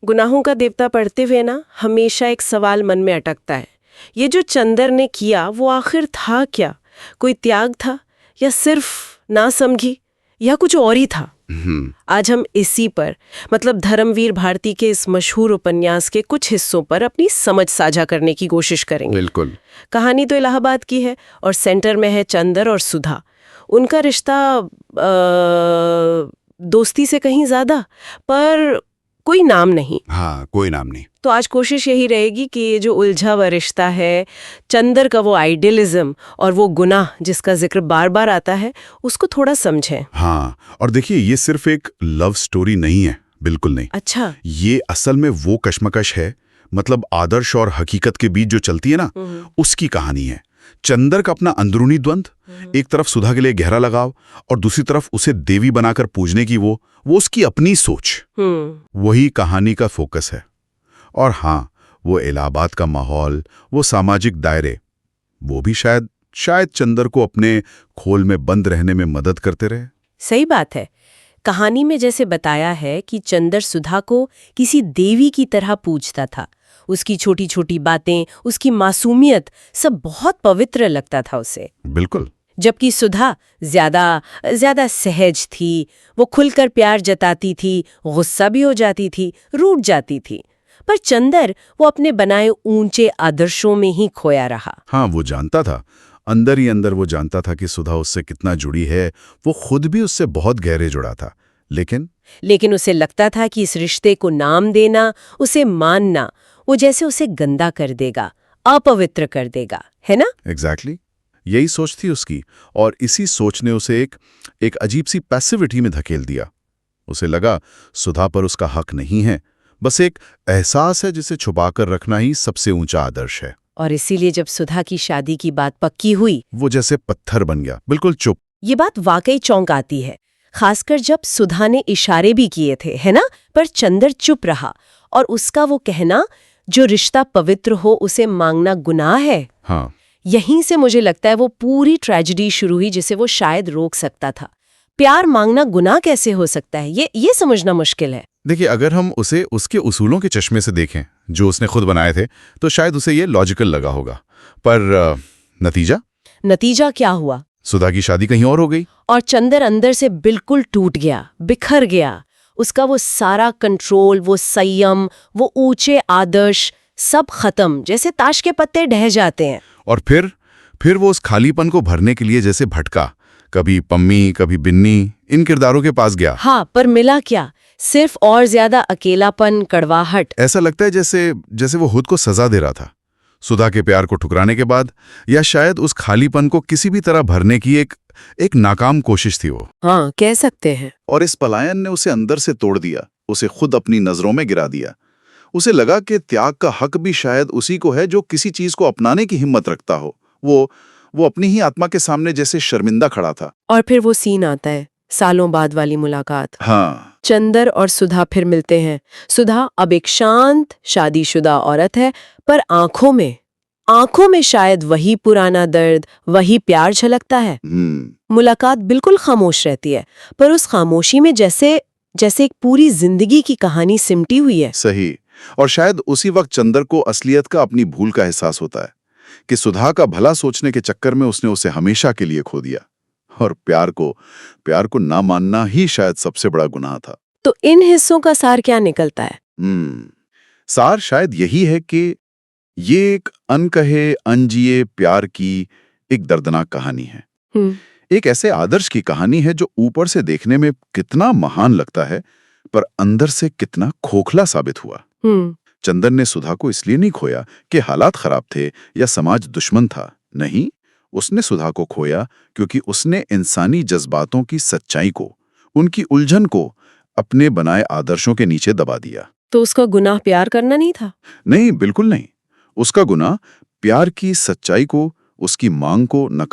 गुनाहों का देवता पढ़ते हुए ना हमेशा एक सवाल मन में अटकता है। ये जो चंदर ने किया वो आखिर था क्या? कोई त्याग था या सिर्फ नासमझी या कुछ और ही था? आज हम इसी पर मतलब धर्मवीर भारती के इस मशहूर उपन्यास के कुछ हिस्सों पर अपनी समझ साझा करने की कोशिश करेंगे। बिल्कुल। कहानी तो इलाहाबाद की है और सेंटर में है चंदर और सुधा। उनका रिश्ता दोस्ती से कहीं ज्यादा, पर कोई नाम नहीं। हाँ, कोई नाम नहीं। तो आज कोशिश यही रहेगी कि ये जो उलझा हुआ रिश्ता है, चंदर का वो आइडियलिज्म और वो गुनाह जिसका जिक्र बार बार आता है, उसको थोड़ा समझें। हाँ, और देखिए ये सिर्फ एक लव स्टोरी नहीं है, बिल्कुल नहीं। अच्छा। ये असल में वो कश्मकश है, मतलब आदर्श और हकीकत के बीच जो चलती है ना, उसकी कहानी है। चंदर का अपना अंदरूनी द्वंद्व, एक तरफ सुधा के लिए गहरा लगाव और दूसरी तरफ उसे देवी बनाकर पूजने की वो उसकी अपनी सोच, वही कहानी का फोकस है। और हाँ, वो इलाहाबाद का माहौल, वो सामाजिक दायरे, वो भी शायद चंदर को अपने खोल में बंद रहने में मदद करते रहे। सही बात है। कहानी में जैसे बताया है कि चंदर सुधा को किसी देवी की तरह पूजता था। उसकी छोटी छोटी बातें, उसकी मासूमियत, सब बहुत पवित्र लगता था उसे। बिल्कुल। जबकि सुधा ज्यादा सहज थी, वो खुलकर प्यार जताती थी, गुस्सा भी हो जाती थी, रूठ जाती थी। पर चंदर वो अपने बनाए ऊंचे आदर्शों में ही खोया रहा। हाँ, वो जानता था, अंदर ही अंदर वो जानता था कि सुधा उससे कितना जुड़ी है। वो खुद भी उससे बहुत गहरे जुड़ा था। लेकिन उसे लगता था कि इस रिश्ते को नाम देना, उसे मानना, वो जैसे उसे गंदा कर देगा, अपवित्र कर देगा, है ना? एग्जैक्टली। यही सोच थी उसकी, और इसी सोच ने उसे एक अजीब सी पैसिविटी में धकेल दिया। उसे लगा सुधा पर उसका हक नहीं है, बस एक एहसास है जिसे छुपाकर रखना ही सबसे ऊंचा आदर्श है। और इसीलिए जब सुधा की शादी की बात पक्की हुई, वो जैसे पत्थर बन गया, बिल्कुल चुप। ये बात वाकई चौंक आती है, खासकर जब सुधा ने इशारे भी किए थे, है ना? पर चंदर चुप रहा, और उसका वो कहना, जो रिश्ता पवित्र हो उसे मांगना गुनाह है। हाँ, यहीं से मुझे लगता है वो पूरी ट्रेजेडी शुरू हुई जिसे वो शायद रोक सकता था। प्यार मांगना गुनाह कैसे हो सकता है, ये समझना मुश्किल है। देखिए, अगर हम उसे उसके उसूलों के चश्मे से देखें जो उसने खुद बनाए थे, तो शायद उसे ये लॉजिकल लगा होगा। पर नतीजा क्या हुआ? सुधा की शादी कहीं और हो गई, और चंदर अंदर से बिल्कुल टूट गया, बिखर गया। उसका वो सारा कंट्रोल, वो संयम, वो ऊंचे आदर्श, सब खत्म, जैसे ताश के पत्ते ढह जाते हैं। और फिर वो उस खालीपन को भरने के लिए जैसे भटका, कभी पम्मी, कभी बिन्नी, इन किरदारों के पास गया। हाँ, पर मिला क्या? सिर्फ और ज्यादा अकेलापन, कड़वाहट। ऐसा लगता है जैसे वो खुद को सजा दे रहा था, सुधा के प्यार को ठुकराने के बाद, या शायद उस खालीपन को किसी भी तरह भरने की एक नाकाम कोशिश थी वो। हाँ, कह सकते हैं। और इस पलायन ने उसे अंदर से तोड़ दिया, उसे खुद अपनी नजरों में गिरा दिया। उसे लगा कि त्याग का हक भी शायद उसी को है जो किसी चीज को अपनाने की हिम्मत रखता हो। वो अपनी ही आत्मा के सामने जैसे शर्मिंदा खड़ा था। और फिर वो सीन आता है, सालों बाद वाली मुलाकात। हाँ, चंदर और सुधा फिर मिलते हैं। सुधा अब एक शांत, शादीशुदा औरत है, पर आंखों में शायद वही पुराना दर्द, वही प्यार झलकता है। मुलाकात बिल्कुल खामोश रहती है, पर उस खामोशी में जैसे एक पूरी जिंदगी की कहानी सिमटी हुई है। सही। और शायद उसी वक्त चंदर को असलियत का, अपनी भूल का एहसास होता है कि सुधा का भला सोचने के चक्कर में उसने उसे हमेशा के लिए खो दिया, और प्यार को ना मानना ही शायद सबसे बड़ा गुनाह था। तो इन हिस्सों का सार क्या निकलता है? सार शायद यही है कि ये एक अनकहे अनजिए प्यार की एक दर्दनाक कहानी है। एक ऐसे आदर्श की कहानी है जो ऊपर से देखने में कितना महान लगता है, पर अंदर से कितना खोखला साबित हुआ। चंदन ने सुधा को इसलिए नहीं खोया कि हालात खराब थे या समाज दुश्मन था। नहीं, उसने सुधा को खोया क्योंकि उसने इंसानी जज्बातों की सच्चाई को, उनकी उलझन को अपने बनाए आदर्शों के नीचे दबा दिया। तो उसका गुनाह प्यार करना नहीं था? नहीं, बिल्कुल नहीं। उसका गुनाह प्यार की सच्चाई को, उसकी मांग को नकार